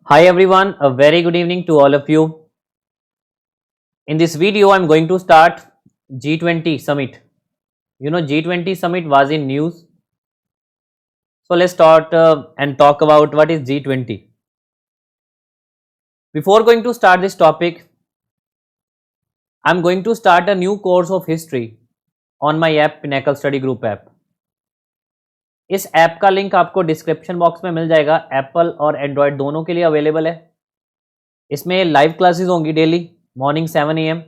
Hi everyone, a very good evening to all of you. In this video, I'm going to start G20 summit. G20 summit was in news. So let's start and talk about what is G20. Before going to start this topic, I'm going to start a new course of history on my app Pinnacle Study Group app. इस app का link आपको description box में मिल जाएगा। Apple और Android दोनों के लिए available है। इसमें लाइव क्लासेस होंगी daily morning 7 AM.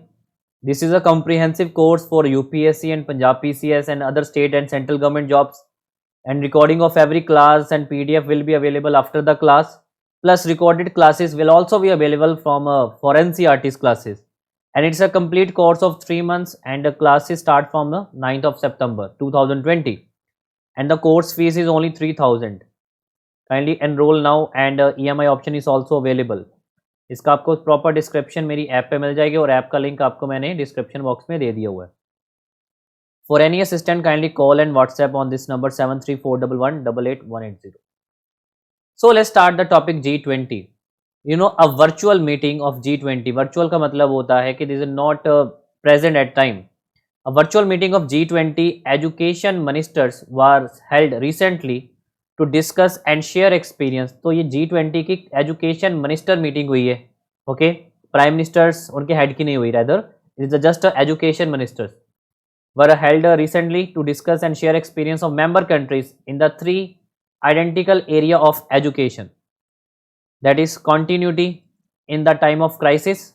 This is a comprehensive course for UPSC and Punjab PCS and other state and central government jobs, and recording of every class and PDF will be available after the class, plus recorded classes will also be available from forensic artist classes, and it's a complete course of 3 months and the classes start from the 9th of September 2020 and the course fees is only 3000. Kindly enroll now and EMI option is also available. इसका आपको proper description मेरी app पे मिल जाएगी और app का link आपको मैंने description box में दे दिया हुआ है। For any assistant kindly call and WhatsApp on this number 7341188180. So let's start the topic G20. A virtual meeting of G20. Virtual का मतलब होता है कि this is not present at time. A virtual meeting of G20 education ministers was held recently to discuss and share experience. तो ये G20 की education minister meeting हुई है. ओके, प्राइम मिनिस्टर्स उनके हेड की नहीं हुई, rather it is just education ministers were held recently to discuss and share experience of member countries in the 3 identical area of education, that is continuity in the time of crisis,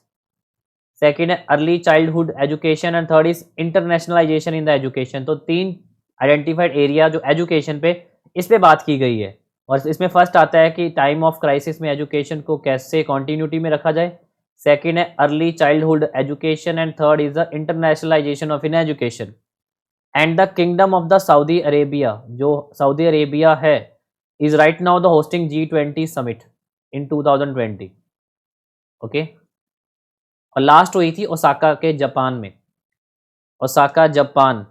second है early childhood education and third is internationalisation in the education. तो 3 identified area जो education पे इस पे बात की गई है. और इसमें फर्स्ट आता है कि टाइम ऑफ क्राइसिस में एजुकेशन को कैसे कॉन्टिन्यूटी में रखा जाए, सेकेंड है early childhood education and third is the internationalisation of in education. And the kingdom of the Saudi Arabia, जो सऊदी अरेबिया है, is right now the hosting G20 summit in 2020. Okay, और last हुई थी Osaka के Japan में. Osaka Japan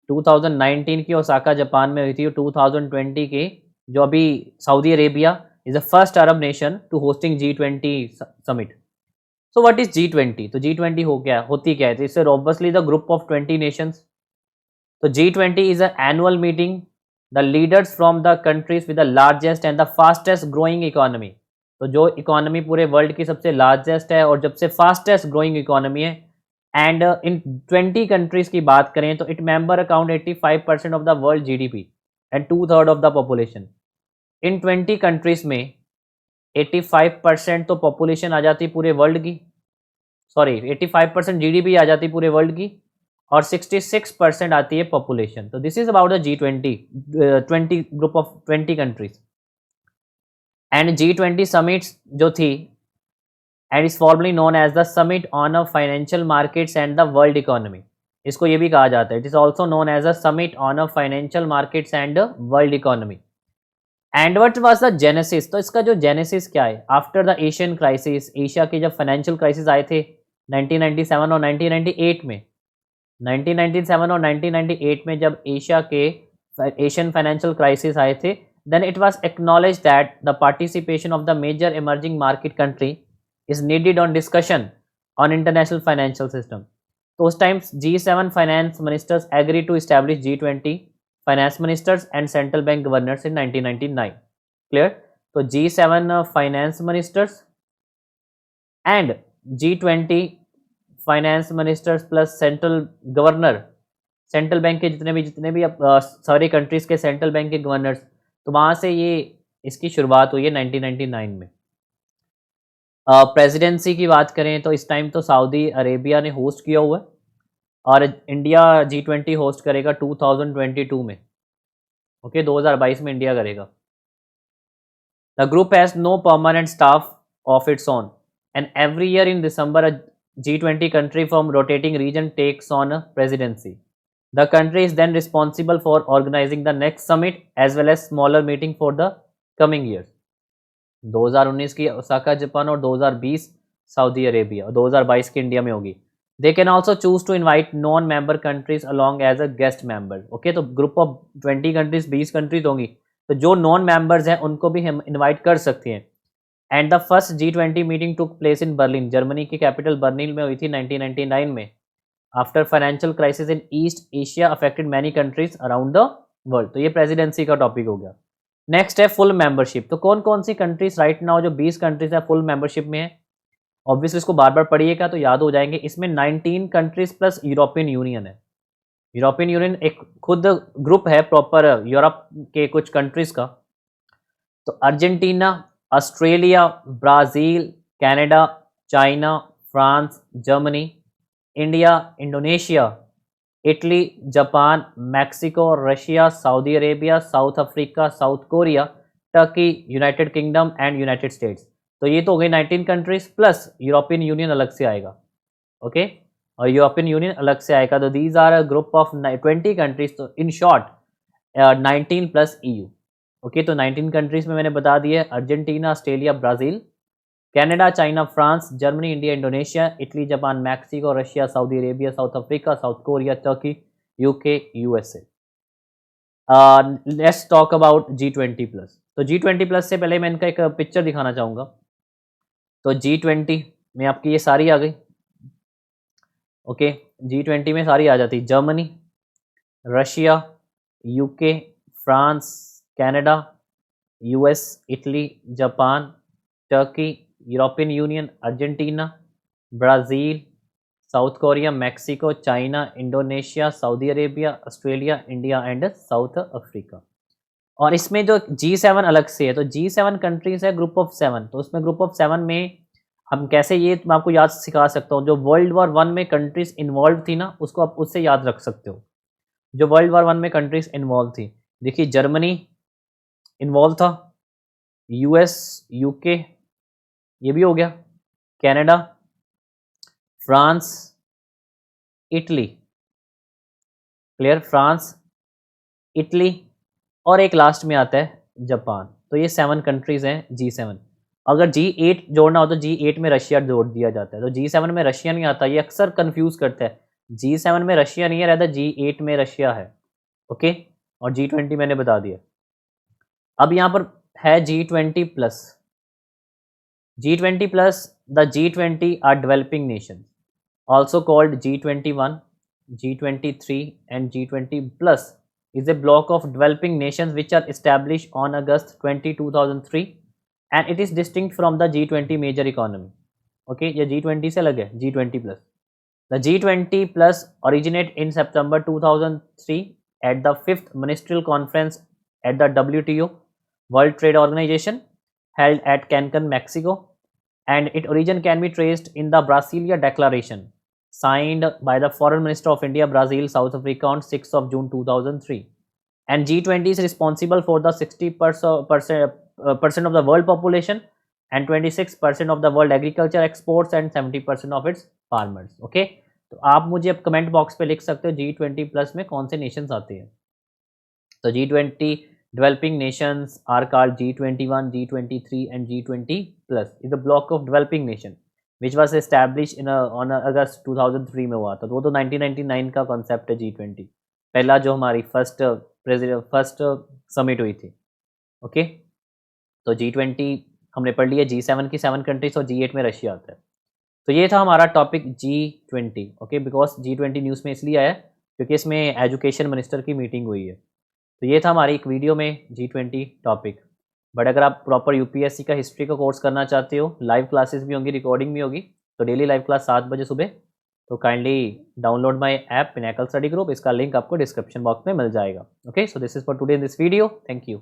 2019 की Osaka Japan में हुई थी. 2020 की जो अभी Saudi Arabia is the first Arab nation to hosting G20 summit. So what is G20? तो G20 होती क्या है? तो इससे obviously the group of 20 nations. तो G20 is a annual meeting the leaders from the countries with the largest and the fastest growing economy. तो जो economy पूरे वर्ल्ड की सबसे लार्जेस्ट है और सबसे फास्टेस्ट ग्रोइंग इकोनॉमी है, एंड इन 20 कंट्रीज की बात करें तो it member account 85% of the world GDP and 2/3 of the population. In 20 countries में 85% तो पॉपुलेशन आ जाती पूरे वर्ल्ड की, सॉरी 85% GDP आ जाती पूरे वर्ल्ड की और 66% आती है पॉपुलेशन. तो this is about the G20 20 group of 20 countries. And G20 summits जो थी and is formerly known as the Summit on Financial Markets and the World Economy. इसको ये भी कहा जाता है. It is also known as the Summit on Financial Markets and World Economy. And what was the genesis? तो इसका जो genesis क्या है? After the Asian crisis, Asia के जब financial crisis आए थे 1997 और 1998 में, 1997 और 1998 में जब एशिया के Asian financial crisis आए थे, then it was acknowledged that the participation of the major emerging market country is needed on discussion on international financial system. तो उस time G7 finance ministers agreed to establish G20 finance ministers and central bank governors in 1999. Clear? तो G7 finance ministers and G20 finance ministers plus central governor, central bank के जितने भी सारी countries के central bank के governors, तो वहाँ से ये इसकी शुरुआत हुई है 1999 में. प्रेसिडेंसी की बात करें तो इस टाइम तो सऊदी अरेबिया ने होस्ट किया हुआ है और इंडिया G20 होस्ट करेगा 2022 में. ओके, 2022 में इंडिया करेगा. The group has no permanent staff of its own and every year in December G20 country from rotating region takes on presidency. The country is then responsible for organising the next summit as well as smaller meeting for the coming years. 2019 की Osaka Japan और 2020 Saudi Arabia और 2022 की India में होगी. They can also choose to invite non member countries along as a guest member. Okay, तो group of 20 countries 20 countries होंगी तो जो नॉन मेंबर्स हैं उनको भी हम इनवाइट कर सकते हैं। And the first G20 meeting took place in Berlin, Germany की कैपिटल बर्लिन में हुई थी 1999 में। After financial crisis in east Asia affected many countries around the world. तो ये प्रेसिडेंसी का टॉपिक हो गया। नेक्स्ट है फुल मेंबरशिप। तो कौन कौन सी कंट्रीज राइट नाउ जो 20 कंट्रीज है फुल मेंबरशिप में है। ऑब्वियसली इसको बार बार पढ़िएगा तो याद हो जाएंगे। इसमें 19 कंट्रीज प्लस यूरोपियन यूनियन है। यूरोपियन यूनियन एक खुद ग्रुप है प्रॉपर यूरोप के कुछ कंट्रीज का। तो Argentina, Australia, Brazil, Canada, China, France, Germany, India, Indonesia, Italy, Japan, Mexico, Russia, Saudi Arabia, South Africa, South Korea, Turkey, United kingdom and United states. तो ये तो हो गई 19 कंट्रीज प्लस यूरोपियन यूनियन अलग से आएगा। ओके, और यूरोपियन यूनियन अलग से आएगा। तो these are a group of 20 countries. तो in short 19 plus EU। Okay, तो 19 कंट्रीज में मैंने बता दिया Argentina, Australia, Brazil, Canada, China, France, Germany, India, Indonesia, Italy, Japan, Mexico, Russia, Saudi Arabia, South Africa, South Korea, Turkey, UK, USA। Let's talk about G20 plus. तो G20 plus से पहले मैं इनका एक पिक्चर दिखाना चाहूँगा। तो G20 में आपकी ये सारी आ गई। ओके, G20 में सारी आ जाती, Germany, Russia, UK, France, Canada, US, Italy, Japan, Turkey, European union, Argentina, Brazil, south Korea, Mexico, China, Indonesia, Saudi Arabia, Australia, India and south Africa. और इसमें जो G7 अलग से है, तो G7 कंट्रीज है ग्रुप ऑफ 7। तो उसमें ग्रुप ऑफ 7 में हम कैसे, ये मैं आपको याद सिखा सकता हूँ। जो वर्ल्ड वॉर 1 में कंट्रीज इन्वॉल्व थी ना, उसको आप उससे याद रख सकते हो। जो वर्ल्ड वॉर 1 में कंट्रीज इन्वॉल्व थी, देखिए जर्मनी इन्वॉल्व था, US, UK ये भी हो गया, Canada, France, Italy, clear, France, Italy, और एक लास्ट में आता है जापान। तो ये 7 कंट्रीज हैं G7। अगर G8 जोड़ना हो तो G8 में रशिया जोड़ दिया जाता है। तो G7 में रशिया नहीं आता, ये अक्सर कंफ्यूज करता है। G7 में रशिया नहीं है, रहता G8 में रशिया है। ओके, और G20 मैंने बता दिया। अब यहाँ पर है G20 plus. G20 plus, the G20 are developing nations, also called G21, G23 and G20 plus is a block of developing nations which are established on August 20, 2003 and it is distinct from the G20 major economy. Okay, ये G20 से अलग है, G20 plus. The G20 plus originate in September 2003 at the 5th Ministerial Conference at the WTO, World Trade Organization, held at Cancun, Mexico, and its origin can be traced in the Brasilia Declaration, signed by the Foreign Minister of India, Brazil, South Africa on 6th of June 2003. And G20 is responsible for the 60% of the world population and 26% of the world agriculture exports and 70% of its farmers. Okay, तो आप मुझे अब comment box पे लिख सकते हो G20 plus में कौन से नेशंस आते हैं। तो G20 developing nations are called G21, G23 and G20 plus is a block of developing nation which was established in on August 2003 में हुआ था। तो वो तो 1999 का कॉन्सेप्ट है G20, पहला जो हमारी फर्स्ट समिट हुई थी। ओके, तो G20 हमने पढ़ लिया, G7 की 7 कंट्रीज और G8 में रशिया आता है। तो ये था हमारा topic G20। Okay, because G20 news में इसलिए आया क्योंकि इसमें एजुकेशन मिनिस्टर की मीटिंग हुई है। तो ये था हमारी एक वीडियो में G20 टॉपिक। बट अगर आप प्रॉपर UPSC का हिस्ट्री का कोर्स करना चाहते हो, लाइव क्लासेस भी होंगी, रिकॉर्डिंग भी होगी। तो डेली लाइव क्लास 7 बजे सुबह। तो kindly download my app pinnacle study group, इसका लिंक आपको डिस्क्रिप्शन बॉक्स में मिल जाएगा। Okay, so this is for today in this video. Thank you.